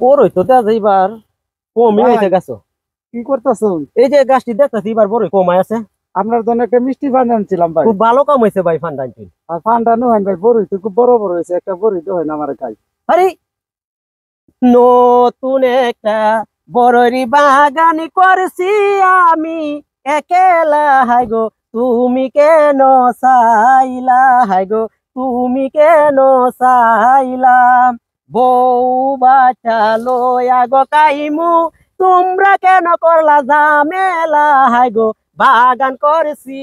বড়ই তো দেখা যায় এবার কমই হয়েছে গাছ। কি করতেছো? এই যে গাছটি দেখতেছি এবার বড়ই কমায় আছে। আপনার জন্য একটা মিষ্টি ফান্ড আনছিলাম ভাই। খুব ভালো কাম হয়েছে ভাই ফান্ডানটি। আর ফান্ডা নয় ভাই, বড়ই তো খুব বড় বড় হয়েছে, একটা বড়ই তো হয় না আমার কাছে। আরে নতুন একটা বড়রি বাগানি করছি আমি একেলা, হাই গো তুমি কেন চাইলা, হাই গো তুমি কেন চাইলা, বউ বাচ্চা লয়া গো কাইমু তোমরা কেন করলা ঝামেলা, হাই গো বাগান করছি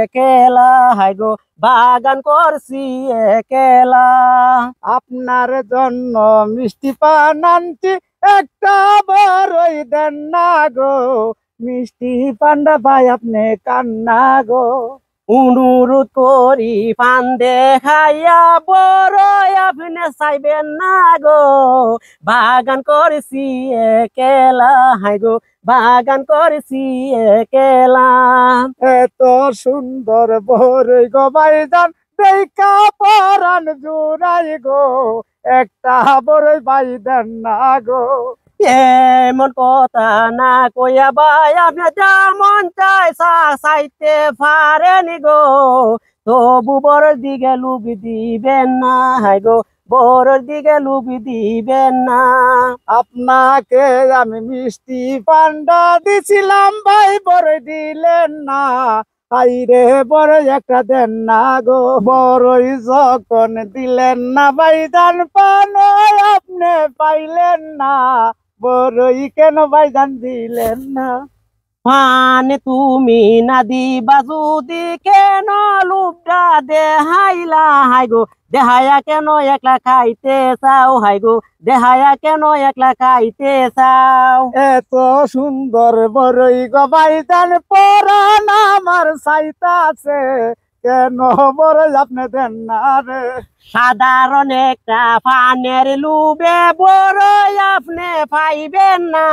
একেলা, হাই গো বাগান করছি একেলা। আপনার জন্য মিষ্টি পান আনছি, একটা বড়ই দেন না গো। মিষ্টি পান্ডা ভাই আপনি কান্না গো। অনুরোধ করি পান দেখাইয়া বড় আপনি চাইবেন না গো, বাগান করেছি একেলা, হাই গো বাগান করেছি একেলা। এত সুন্দর বড়ই গো ভাইজান, দেখা পরান জুড়াই গো। একটা বড়ই ভাই দেন না গো। এমন কথা না কইয়া ভাই আপনি যেমন চাই চাইতে পারেনি গো, তবু বড় দিকে লুক দিবেন না, হাই গো বড় দিকে লুক দিবেন না। আপনাকে আমি মিষ্টি পান্ডা দিছিলাম ভাই, বড়ই দিলেন না। হাইরে বড়ই একটা দেন না গো। বড়ই যখন দিলেন না ভাইজান, পান আপনি পাইলেন না। বড়ই কেন ভাইজান দিলেন না? পান তুমি না দিবা যদি কেন লুবটা দেহাইলা, হাই গো দেহায়া কেন একলা খাইতে চাও, হাই গো দেহায়া কেন একলা খাইতে চাও। এত সুন্দর বড়ই গো ভাইজান, পরান আমার চাইতাছে, কেন বড়ই আপনি দেন না রে? সাধারণ একটা পানের লুবে বড় আপনি পাইবেন না,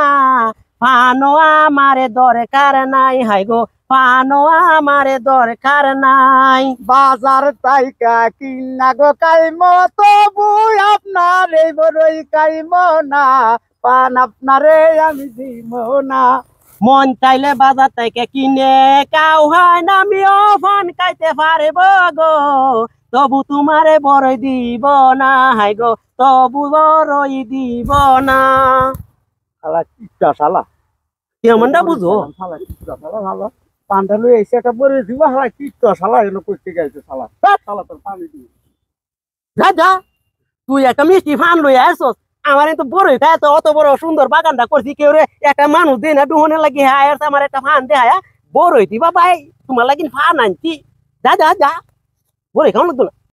পানো আমার দরকার নাই, হাই গো পানো আমার দরকার নাই। বাজার তাইকা কিনা গো কাইম, তবু আপনার এই বড়ই কাইম না। পান আপনারে আমি দিব না। মন চাইলে বাজার থেকে কিনে কাউ হয় না, আমিও ফান খাইতে পারব গো, তবু তোমারে বড়ই দিব না, হাই গো তবু বড়ই দিব না। শালা কিচ্ছা শালা, কেমনটা বুঝো? শালা কিচ্ছা শালা ভালো। পানটা লই এসে একটা বড়ই দিব, শালা কিচ্ছা শালা এগুলো করতে গেছে শালা। শালা তোর পানি দিব। যা যা, তুই একটা মিষ্টি ফান লই আসছস, আমার তো বড়ই খায় তো অত বড় সুন্দর বাগানটা করছি, কেউ রে একটা মানুষ দিন দুহনে লাগি হ্যাঁ আমার একটা ফান দেয়া বড়ই দিবা ভাই, তোমার লাগি ফান আনছি। যা যা যা, বড়ই খাওয়া লাগতো না।